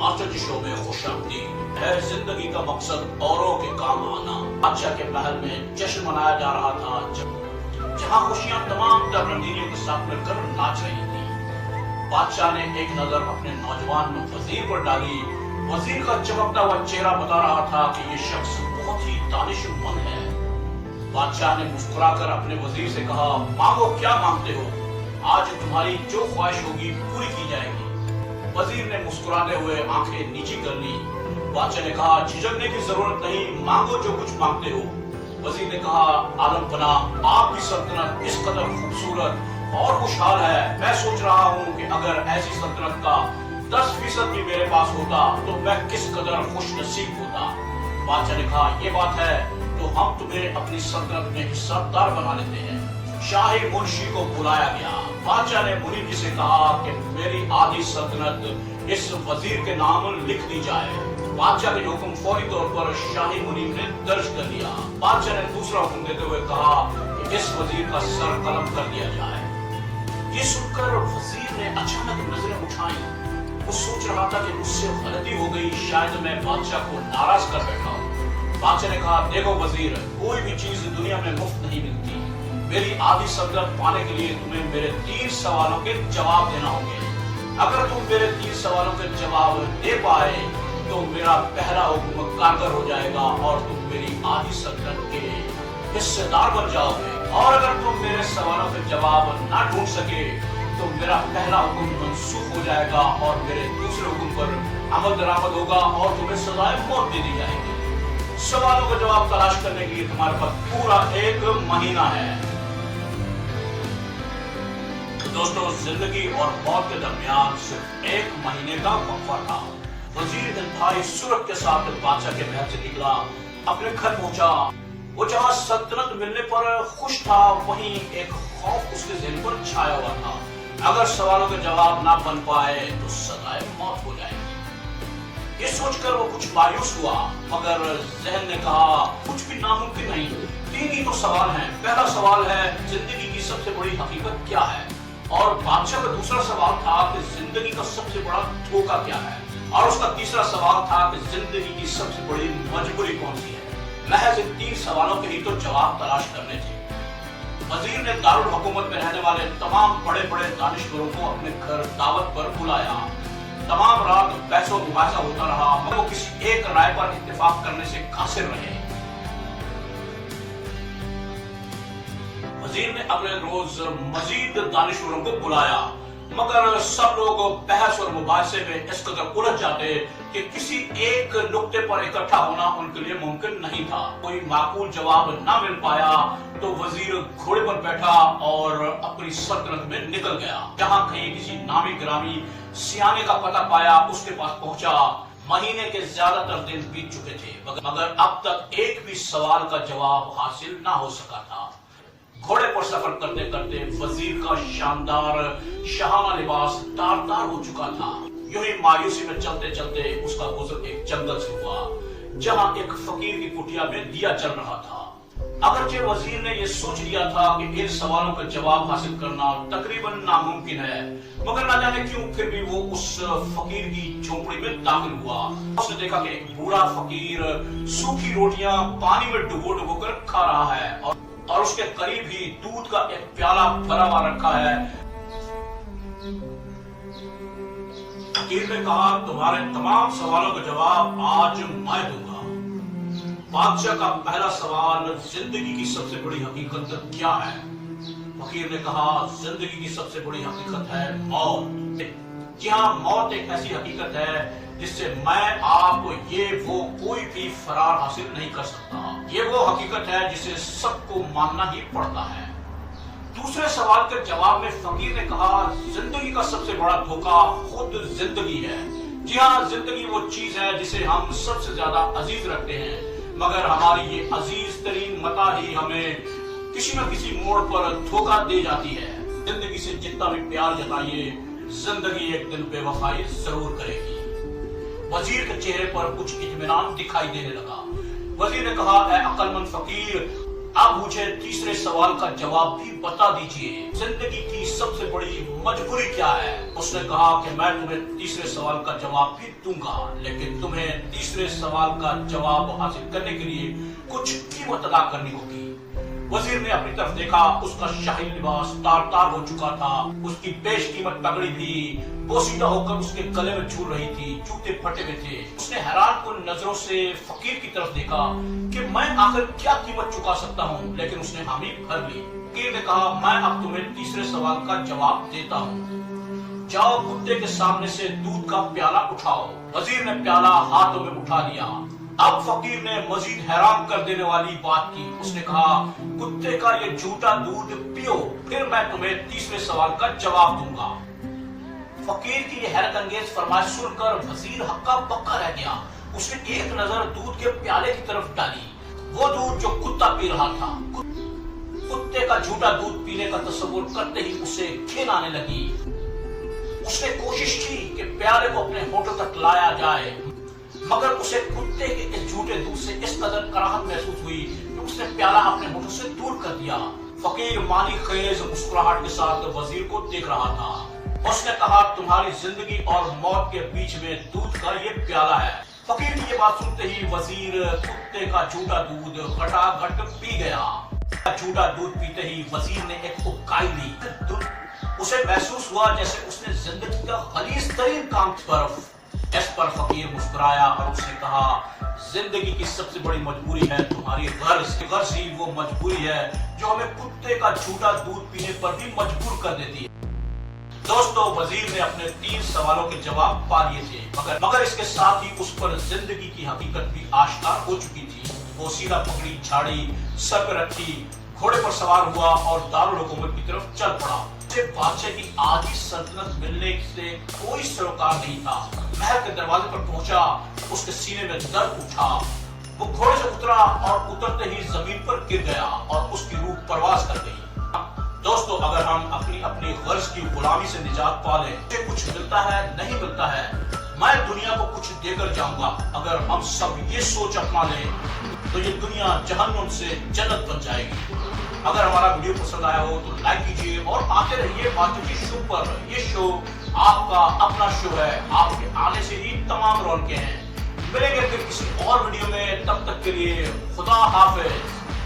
आतिशों में खुशामदीद है। जिंदगी का मकसद औरों के काम आना। बादशाह के महल में जश्न मनाया जा रहा था, जहाँ खुशियां तमाम तर रंगीनियों के साथ मिलकर नाच रही थी। बादशाह ने एक नजर अपने नौजवान वजीर पर डाली। वजीर का चमकता हुआ चेहरा बता रहा था कि ये शख्स बहुत ही दानिशमंद है। बादशाह ने मुस्कुराकर अपने वजीर से कहा, मांगो क्या मांगते हो, आज तुम्हारी जो ख्वाहिश होगी पूरी की जाएगी। वजीर ने मुस्कुराते हुए आंखें नीची कर ली। बादशाह ने कहा, झिझकने की जरूरत नहीं, मांगो जो कुछ मांगते हो। वजीर ने कहा, आलम पना, आपकी सल्तनत इस कदर खूबसूरत और खुशहाल है, मैं सोच रहा हूँ कि अगर ऐसी सल्तनत का 10% भी मेरे पास होता तो मैं किस कदर खुश नसीब होता। बादशाह ने कहा, ये बात है तो हम तुम्हें अपनी सल्तनत में हिस्सेदार बना लेते हैं। शाही मुंशी को बुलाया गया। बादशाह ने मुनीब जी से कहा कि मेरी आधी सल्तनत इस वजीर के नाम लिख दी जाए। बादशाह के हुक्म फौरी तौर पर शाही मुनीब ने दर्ज कर लिया। बादशाह ने दूसरा हुक्म देते हुए कहा कि इस वजीर का सर कलम कर दिया जाए। ये सुनकर वजीर ने अचानक नजरें उठाई। वो सोच रहा था कि मुझसे गलती हो गई, शायद मैं बादशाह को नाराज कर बैठा हूँ। बादशाह ने कहा, देखो वजीर, कोई भी चीज दुनिया में मुफ्त नहीं मिलती। मेरी आधी सल्तनत पाने के लिए तुम्हें मेरे 3 सवालों के जवाब देना होंगे। अगर तुम मेरे 3 सवालों के जवाब दे पाए तो मेरा पहला हुक्म कारगर हो जाएगा और तुम मेरी आधी सल्तनत के हिस्सेदार बन जाओगे। और अगर तुम मेरे सवालों के जवाब ना ढूंढ सके तो मेरा पहला हुक्म मनसूख हो जाएगा और मेरे दूसरे हुक्म पर अमल दरामद होगा और तुम्हें सजाए मौत दे दी जाएगी। सवालों का जवाब तलाश करने के लिए तुम्हारे पास पूरा 1 महीना है। दोस्तों, जिंदगी और मौत के दरमियान सिर्फ 1 महीने का वक्फा था। वजीर इंतहाई सूरत के साथ बादशाह के महल से निकला, अपने घर पहुंचा। वो जहाँ सल्तनत मिलने पर खुश था, वहीं एक खौफ उसके ज़हन पर छाया हुआ था। अगर सवालों के जवाब ना बन पाए तो सजाए मौत हो जाएगी। ये सोचकर वो कुछ मायूस हुआ, मगर ज़हन ने कहा, कुछ भी नामुमकिन नहीं। 3 ही तो सवाल हैं। पहला सवाल है, जिंदगी की सबसे बड़ी हकीकत क्या है? और बादशाह का दूसरा सवाल था कि जिंदगी का सबसे बड़ा धोखा क्या है? और उसका तीसरा सवाल था कि जिंदगी की सबसे बड़ी मजबूरी कौन सी है? महज इन 3 सवालों के ही तो जवाब तलाश करने थे। वजीर ने दारुल हुकूमत में रहने वाले तमाम बड़े बड़े दानिशवरों को अपने घर दावत पर बुलाया। तमाम रात बहसो मुबाहिसा होता रहा, मगर वो किसी एक राय पर इत्तेफाक करने से कासिर रहे। वजीर ने अगले रोज मजीद दानिशवरों को बुलाया, मगर सब लोग बहस और मुबाहिसे में इस कदर उलझ जाते कि किसी एक नुक्ते पर इकट्ठा होना उनके लिए मुमकिन नहीं था। कोई माकूल जवाब न मिल पाया तो वजीर घोड़े पर बैठा और अपनी सल्तनत में निकल गया। जहां कहीं किसी नामी गिरामी सियाने का पता पाया, उसके पास पहुंचा। महीने के ज्यादातर दिन बीत चुके थे, मगर अब तक एक भी सवाल का जवाब हासिल न हो सका था। घोड़े पर सफर करते करते वजीर का शानदार शाहाना लिबास तार-तार हो चुका था। यूं ही मायूसी में चलते चलते उसका गुजर एक जंगल से हुआ, जहां एक फकीर की कुटिया में दिया जल रहा था। अगरचे वजीर ने यह सोच लिया था कि इन सवालों का जवाब हासिल करना तकरीबन नामुमकिन है, मगर न जाने क्यों फिर भी वो उस फकीर की झोंपड़ी में दाखिल हुआ। उसने देखा कि एक बूढ़ा फकीर सूखी रोटियां पानी में डुबो डुबो कर खा रहा है और उसके करीब ही दूध का एक प्याला भरा हुआ रखा है। फकीर ने कहा, तुम्हारे तमाम सवालों का जवाब आज मैं दूंगा। बादशाह का पहला सवाल, जिंदगी की सबसे बड़ी हकीकत क्या है? फकीर ने कहा, जिंदगी की सबसे बड़ी हकीकत है मौत। जी हाँ, मौत एक ऐसी हकीकत है जिससे मैं, आप, ये वो कोई भी फरार हासिल नहीं कर सकता। ये वो हकीकत है जिसे सबको मानना ही पड़ता है। दूसरे सवाल के जवाब में फकीर ने कहा, जिंदगी का सबसे बड़ा धोखा खुद जिंदगी है। जी हाँ, जिंदगी वो चीज है जिसे हम सबसे ज्यादा अजीज रखते हैं, मगर हमारी ये अजीज तरीन मता ही हमें किसी न किसी मोड़ पर धोखा दे जाती है। जिंदगी से जितना भी प्यार जताइए, जिंदगी एक दिन बेवफाई जरूर करेगी। वजीर के चेहरे पर कुछ इत्मीनान दिखाई देने लगा। वजीर ने कहा, ऐ अक्लमंद फकीर, आप मुझे तीसरे सवाल का जवाब भी बता दीजिए, जिंदगी की सबसे बड़ी मजबूरी क्या है? उसने कहा कि मैं तुम्हें तीसरे सवाल का जवाब भी दूंगा, लेकिन तुम्हें तीसरे सवाल का जवाब हासिल करने के लिए कुछ कीमत अदा करनी होगी। वजीर ने अपनी तरफ देखा, उसका शाही लिबास तार तार हो चुका था, उसकी बेशकीमत पगड़ी भी बोसीदा होकर उसके गले में झूल रही थी, जूते फटे हुए थे। उसने हैरान कुन नजरों से फकीर की तरफ देखा कि मैं आखिर क्या कीमत चुका सकता हूँ, लेकिन उसने हामी भर ली। फकीर ने कहा, मैं अब तुम्हें तीसरे सवाल का जवाब देता हूँ। जाओ, कुत्ते के सामने से दूध का प्याला उठाओ। वजीर ने प्याला हाथों में उठा लिया। अब फकीर ने मजीद हैरान कर देने वाली बात की। उसने कहा, कुत्ते का ये झूठा दूध पियो, फिर मैं तुम्हें तीसरे सवाल का जवाब दूंगा। फकीर की ये हैरत अंगेज फरमाइश सुनकर वजीर हक्का बक्का रह गया। उसने एक नजर दूध के प्याले की तरफ डाली, वो दूध जो कुत्ता पी रहा था। कुत्ते का झूठा दूध पीने का तस्वुर करते ही उसे घिन आने लगी। उसने कोशिश की कि प्याले को अपने होठों तक लाया जाए, मगर उसे कुत्ते के इस झूठे दूध से इस कदर कराहत महसूस हुई कि उसने प्याला अपने होठों से दूर कर दिया। फकीर मानी खेज मुस्कुराहट के साथ वजीर को देख रहा था। उसने कहा, तुम्हारी जिंदगी और मौत के बीच में दूध का ये प्याला है। फकीर की ये बात सुनते ही वजीर कुत्ते का झूठा दूध घटाघट पी गया। झूठा दूध पीते ही वजीर ने एक उबकाई ली। उसे महसूस हुआ जैसे उसने जिंदगी का खलीस तरीन काम बर्फ। इस पर फकीर मुस्कुराया और उसने कहा, जिंदगी की सबसे बड़ी मजबूरी है तुम्हारी गर्ज। गर्ज ही वो मजबूरी है जो हमें कुत्ते का झूठा दूध पीने पर भी मजबूर कर देती है। दोस्तों, वजीर ने अपने 3 सवालों के जवाब पा लिए थे, मगर इसके साथ ही उस पर जिंदगी की हकीकत भी आश्कार हो चुकी थी। वो सीधा पगड़ी झाड़ी, सर पर रखी, घोड़े पर सवार हुआ और दारुल हुकूमत की तरफ चल पड़ा। बादशाह की आधी सल्तनत मिलने से कोई सरोकार नहीं था। महल के दरवाजे पर पहुंचा, उसके सीने में दर्द उठा। वो घोड़े से उतरा और उतरते ही जमीन पर गिर गया और उसकी रूह परवाज कर गई। दोस्तों, अगर हम अपनी अपनी गर्ज की गुलामी से निजात पा लें, तो कुछ मिलता है नहीं मिलता है, मैं दुनिया को कुछ देकर जाऊंगा। अगर हम सब ये सोच अपना लें तो ये दुनिया जहन्नुम से जन्नत बन जाएगी। अगर हमारा वीडियो पसंद आया हो तो लाइक कीजिए और आते रहिए बातों की शो पर। ये शो आपका अपना शो है, आपके आने से ही तमाम रौनकें हैं। मिलेंगे फिर किसी और वीडियो में, तब तक के लिए खुदा हाफिज।